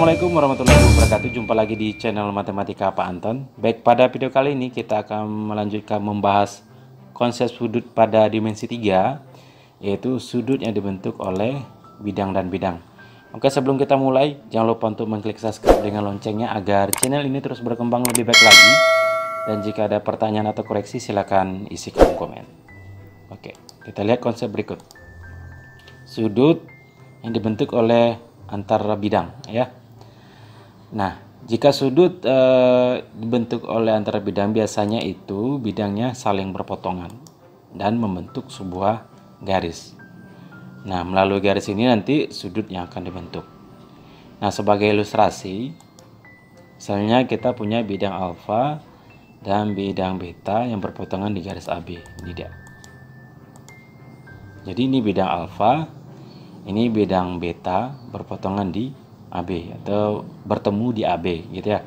Assalamualaikum warahmatullahi wabarakatuh. Jumpa lagi di channel Matematika Pak Anton. Baik, pada video kali ini kita akan melanjutkan membahas konsep sudut pada dimensi 3, yaitu sudut yang dibentuk oleh bidang dan bidang. Oke, sebelum kita mulai, jangan lupa untuk mengklik subscribe dengan loncengnya agar channel ini terus berkembang lebih baik lagi. Dan jika ada pertanyaan atau koreksi, silakan isi kolom komen. Oke, kita lihat konsep berikut. Sudut yang dibentuk oleh antar bidang, ya. Nah, jika sudut dibentuk oleh antara bidang, biasanya itu bidangnya saling berpotongan dan membentuk sebuah garis. Nah, melalui garis ini nanti sudut yang akan dibentuk. Nah, sebagai ilustrasi, misalnya kita punya bidang alfa dan bidang beta yang berpotongan di garis AB. Ini dia. Jadi ini bidang alfa, ini bidang beta berpotongan di AB atau bertemu di AB, gitu ya.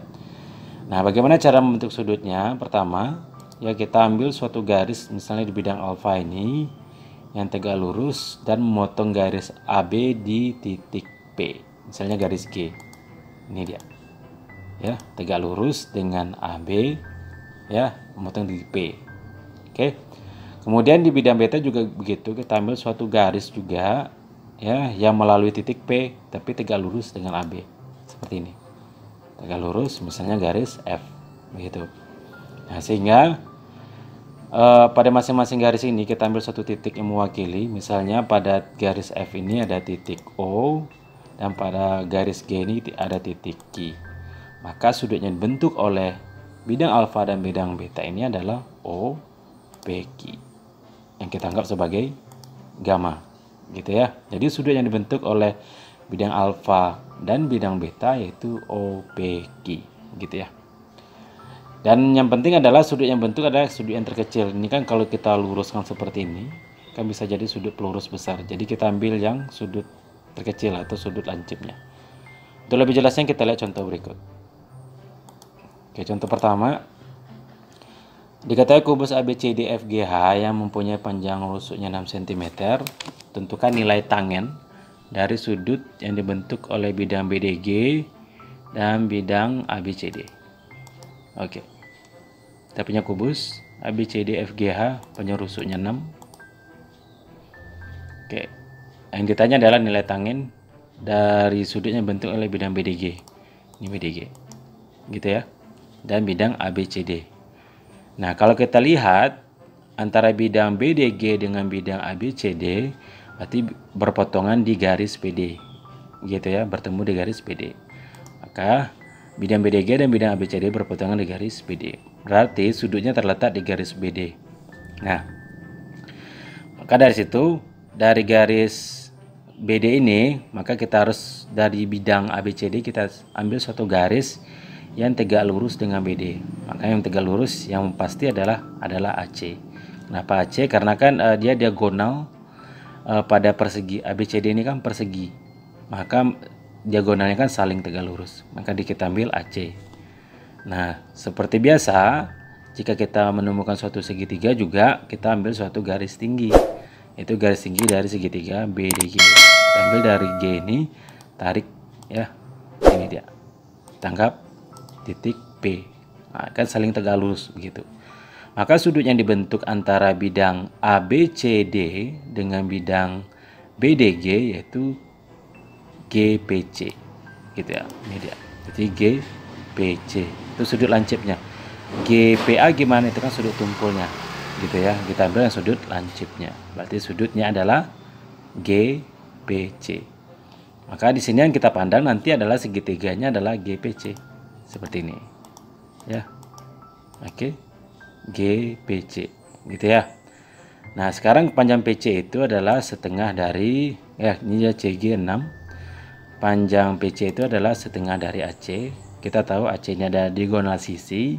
Nah, bagaimana cara membentuk sudutnya? Pertama, ya kita ambil suatu garis, misalnya di bidang alfa ini yang tegak lurus dan memotong garis AB di titik P, misalnya garis G. Ini dia. Ya, tegak lurus dengan AB, ya, memotong di P. Oke. Kemudian di bidang beta juga begitu, kita ambil suatu garis juga, ya, yang melalui titik P tapi tegak lurus dengan AB, seperti ini. Tegak lurus, misalnya garis F, begitu. Nah, sehingga pada masing-masing garis ini kita ambil satu titik yang mewakili. Misalnya pada garis F ini ada titik O dan pada garis G ini ada titik Q. Maka sudutnya dibentuk oleh bidang alfa dan bidang beta ini adalah OPQ, yang kita anggap sebagai gamma, gitu ya. Jadi sudut yang dibentuk oleh bidang alfa dan bidang beta yaitu OPQ, gitu ya. Dan yang penting adalah sudut yang bentuk adalah sudut yang terkecil. Ini kan kalau kita luruskan seperti ini kan bisa jadi sudut pelurus besar. Jadi kita ambil yang sudut terkecil atau sudut lancipnya. Untuk lebih jelasnya kita lihat contoh berikut. Oke, contoh pertama, diketahui kubus ABCDFGH yang mempunyai panjang rusuknya 6 cm. Tentukan nilai tangen dari sudut yang dibentuk oleh bidang BDG dan bidang ABCD. Oke, kita punya kubus ABCDFGH, panjang rusuknya 6. Oke, yang ditanya adalah nilai tangen dari sudut yang dibentuk oleh bidang BDG. Ini BDG, gitu ya, dan bidang ABCD. Nah, kalau kita lihat antara bidang BDG dengan bidang ABCD, berarti berpotongan di garis PD, gitu ya, bertemu di garis PD. Maka bidang BDG dan bidang ABCD berpotongan di garis PD. Berarti sudutnya terletak di garis BD. Nah, maka dari situ, dari garis BD ini, maka kita harus dari bidang ABCD kita ambil suatu garis yang tegak lurus dengan BD. Maka yang tegak lurus yang pasti adalah AC. Kenapa AC? Karena kan dia diagonal pada persegi. ABCD ini kan persegi, maka diagonalnya kan saling tegak lurus, maka kita ambil AC. Nah, seperti biasa, jika kita menemukan suatu segitiga juga kita ambil suatu garis tinggi, itu garis tinggi dari segitiga BDG. Kita ambil dari G ini, tarik, ya, ini dia, tangkap titik P. Nah, kan saling tegak lurus begitu. Maka sudut yang dibentuk antara bidang ABCD dengan bidang BDG yaitu GPC, gitu ya. Ini dia. Jadi GPC itu sudut lancipnya. GPA gimana? Itu kan sudut tumpulnya, gitu ya. Kita ambil yang sudut lancipnya. Berarti sudutnya adalah GPC. Maka di sini yang kita pandang nanti adalah segitiganya adalah GPC, seperti ini, ya. Oke, GPC, gitu ya. Nah, sekarang panjang PC itu adalah setengah dari, ya, ini ya CG 6. Panjang PC itu adalah setengah dari AC. Kita tahu AC ini ada diagonal sisi.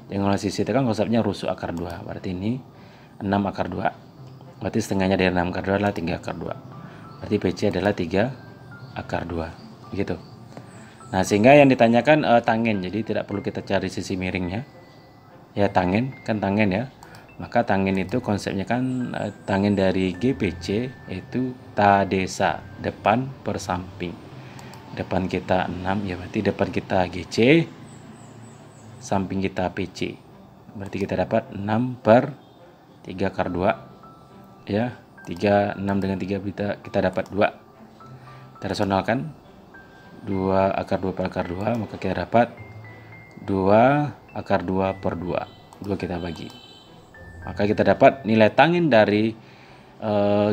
Diagonal sisi itu kan konsepnya rusuk akar 2. Berarti ini 6 akar 2. Berarti setengahnya dari 6 akar 2 adalah 3 akar 2. Berarti PC adalah 3 akar 2. Begitu. Nah, sehingga yang ditanyakan tangen. Jadi tidak perlu kita cari sisi miringnya. Ya, tangen, kan tangen ya. Maka tangen itu konsepnya kan tangen dari GPC itu ta desa, depan per samping. depan kita 6, ya berarti depan kita GC, samping kita PC. Berarti kita dapat 6 per 3 akar 2, ya. 6 dengan 3 kita dapat 2. Kita rasionalkan 2 akar 2 per akar 2, maka kita dapat 2 akar 2 per 2. 2 kita bagi. Maka kita dapat nilai tangin dari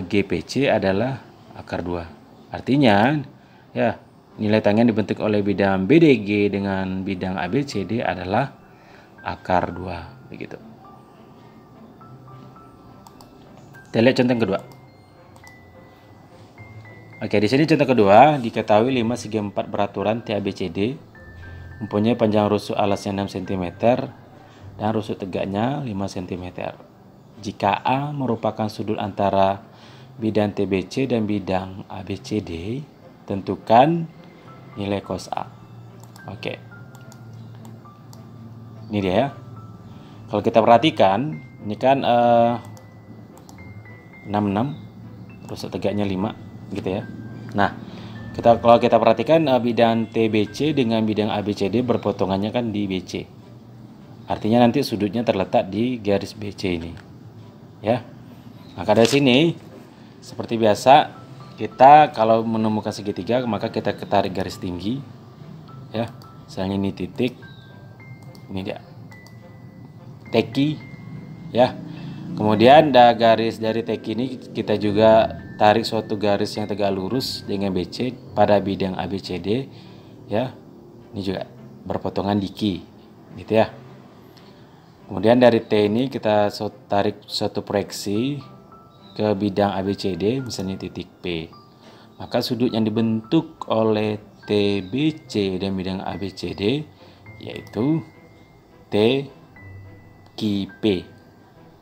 GPC adalah akar 2. Artinya, ya, nilai tangin dibentuk oleh bidang BDG dengan bidang ABCD adalah akar 2, begitu. Kita lihat contoh yang kedua. Oke, di sini contoh kedua, diketahui 5 segi 4 beraturan TABCD mempunyai panjang rusuk alasnya 6 cm dan rusuk tegaknya 5 cm. Jika A merupakan sudut antara bidang TBC dan bidang ABCD, tentukan nilai cos A. Oke. Ini dia ya. Kalau kita perhatikan, ini kan 66, rusuk tegaknya 5, gitu ya. Nah, kalau kita perhatikan bidang TBC dengan bidang ABCD berpotongannya kan di BC. Artinya nanti sudutnya terletak di garis BC ini. Ya. Maka dari sini seperti biasa, kita kalau menemukan segitiga maka kita tarik garis tinggi. Ya. Misalnya ini titik. Ini dia. Teki, ya. Kemudian garis dari teki ini kita juga tarik suatu garis yang tegak lurus dengan BC pada bidang ABCD, ya. Ini juga berpotongan di Q, gitu ya. Kemudian dari T ini kita tarik suatu proyeksi ke bidang ABCD, misalnya titik P. Maka sudut yang dibentuk oleh TBC dan bidang ABCD yaitu TQP,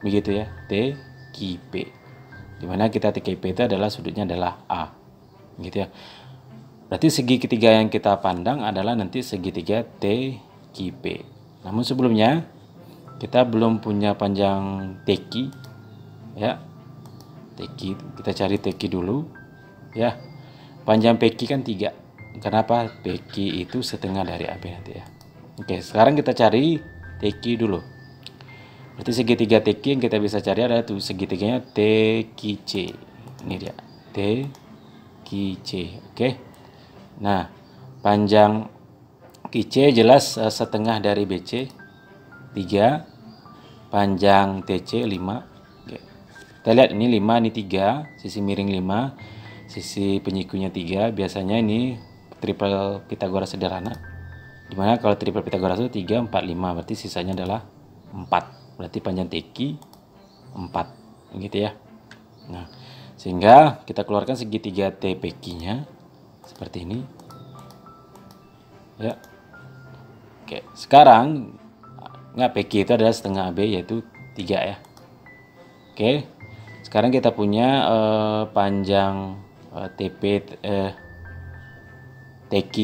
begitu ya, TQP. Dimana kita TQP itu adalah sudutnya adalah A, gitu ya. Berarti segi ketiga yang kita pandang adalah nanti segitiga TQP. Namun sebelumnya kita belum punya panjang TQ, ya. TQ kita cari TQ dulu, ya. Panjang PQ kan 3. Kenapa? PQ itu setengah dari AB nanti ya. Oke, sekarang kita cari TQ dulu. Berarti segitiga TQ yang kita bisa cari adalah tuh segitiganya TQC. Ini dia, TQC. Oke. Nah, panjang QC jelas setengah dari BC 3, panjang TC 5. Oke. Kita lihat ini 5, ini 3, sisi miring 5, sisi penyikunya 3. Biasanya ini triple Pitagoras sederhana. Dimana kalau triple Pitagoras itu 3, 4, 5, berarti sisanya adalah 4. Berarti panjang TQ 4, gitu ya. Nah, sehingga kita keluarkan segitiga TPQ-nya seperti ini. Ya. Oke, sekarang PQ itu adalah setengah AB yaitu 3 ya. Oke. Sekarang kita punya panjang TQ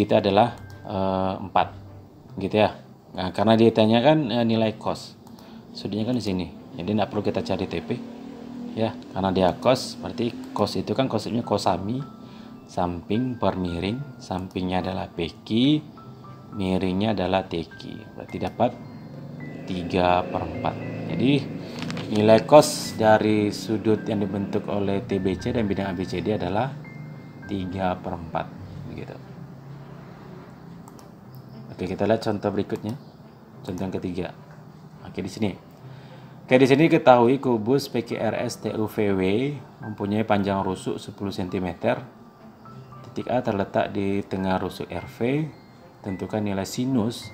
itu adalah 4, gitu ya. Nah, karena dia tanyakan nilai cos. Sudutnya kan di sini. Jadi tidak perlu kita cari TP. Ya, karena dia cos, berarti cos itu kan konsepnya kosami, samping per miring, sampingnya adalah PQ, miringnya adalah TQ. Berarti dapat 3/4. Jadi nilai cos dari sudut yang dibentuk oleh TBC dan bidang ABCD adalah 3/4, begitu. Oke, kita lihat contoh berikutnya. Contoh yang ketiga. Oke, di sini. Oke, di sini ketahui kubus PQRS TUVW mempunyai panjang rusuk 10 cm. Titik A terletak di tengah rusuk RV. Tentukan nilai sinus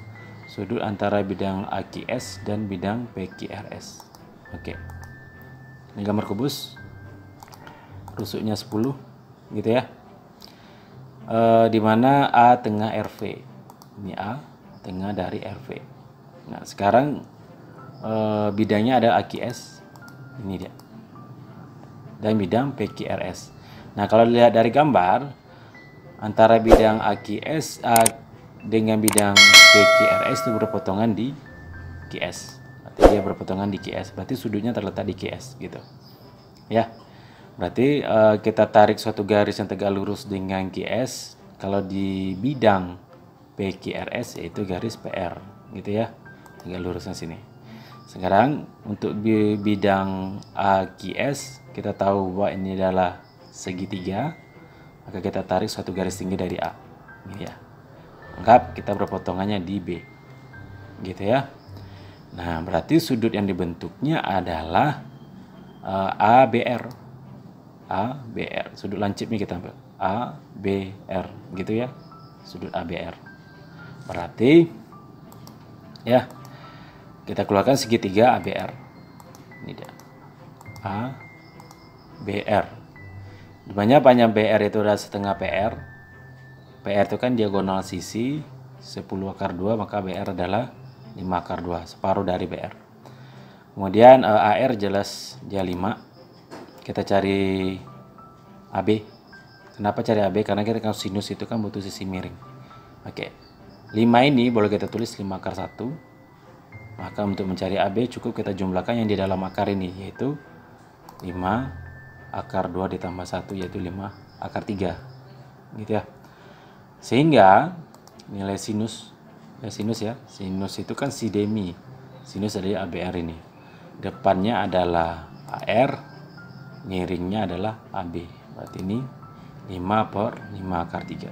sudut antara bidang AQS dan bidang PQRS. Oke. Ini gambar kubus. Rusuknya 10, gitu ya. Di mana A tengah RV. Ini A tengah dari RV. Nah, sekarang bidangnya ada AQS, ini dia, dan bidang PQRS. Nah, kalau dilihat dari gambar, antara bidang AQS dengan bidang PQRS itu berpotongan di QS. Berarti dia berpotongan di QS, berarti sudutnya terletak di QS, gitu. Ya, berarti kita tarik suatu garis yang tegak lurus dengan QS kalau di bidang PQRS yaitu garis PR gitu ya, agak lurusnya sini. Sekarang untuk bidang AQS kita tahu bahwa ini adalah segitiga, maka kita tarik suatu garis tinggi dari A ini ya. Anggap kita berpotongannya di B gitu ya. Nah, berarti sudut yang dibentuknya adalah ABR. ABR, sudut lancipnya kita ambil ABR gitu ya, sudut ABR. Berarti ya, kita keluarkan segitiga ABR. Ini dia, ABR. Dimana panjang BR itu adalah setengah PR. PR itu kan diagonal sisi 10 akar 2, maka BR adalah 5 akar 2, separuh dari BR. Kemudian AR jelas dia 5. Kita cari AB. Kenapa cari AB? Karena kita kalau sinus itu kan butuh sisi miring. Oke. 5 ini boleh kita tulis 5 akar 1. Maka untuk mencari AB cukup kita jumlahkan yang di dalam akar ini, yaitu 5 akar 2 ditambah 1, yaitu 5 akar 3. Gitu ya. Sehingga nilai sinus ya, sinus itu kan si demi, sinus dari ABR ini, depannya adalah AR, miringnya adalah AB. Berarti ini 5 per 5 akar 3.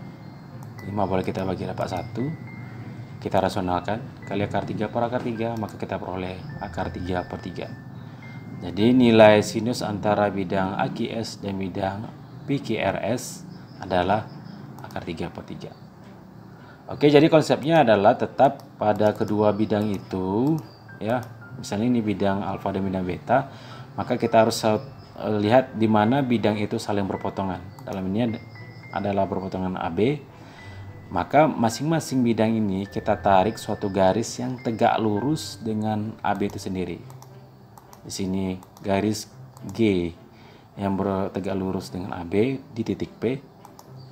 5 boleh kita bagi dapat 1, kita rasionalkan, kali akar 3 per akar 3, maka kita peroleh akar 3 per 3. Jadi nilai sinus antara bidang AQS dan bidang PQRS adalah akar 3 per 3. Oke, jadi konsepnya adalah tetap pada kedua bidang itu ya. Misalnya ini bidang alfa dan bidang beta, maka kita harus lihat di mana bidang itu saling berpotongan. Dalam ini adalah berpotongan AB. Maka masing-masing bidang ini kita tarik suatu garis yang tegak lurus dengan AB itu sendiri. Di sini garis G yang tegak lurus dengan AB di titik P.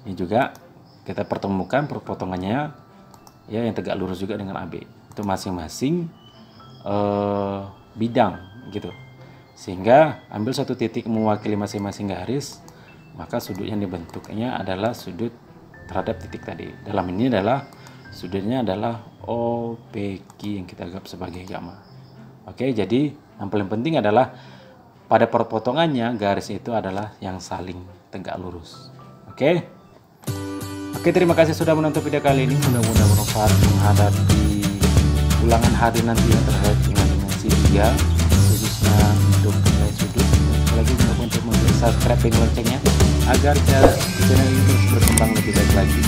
Ini juga kita pertemukan perpotongannya ya, yang tegak lurus juga dengan AB. Itu masing-masing bidang gitu. Sehingga ambil satu titik mewakili masing-masing garis, maka sudut yang dibentuknya adalah sudut terhadap titik tadi. Dalam ini adalah sudutnya adalah OPQ yang kita anggap sebagai gamma. Oke, jadi yang paling penting adalah pada perpotongannya garis itu adalah yang saling tegak lurus. Oke. Oke, terima kasih sudah menonton video kali ini. Mudah-mudahan bermanfaat menghadapi ulangan HD nanti yang terkait dengan dimensi 3, khususnya untuk nilai sudut. Sekali lagi jangan lupa untuk subscribe dan loncengnya agar channel ini terus berkembang lebih baik lagi.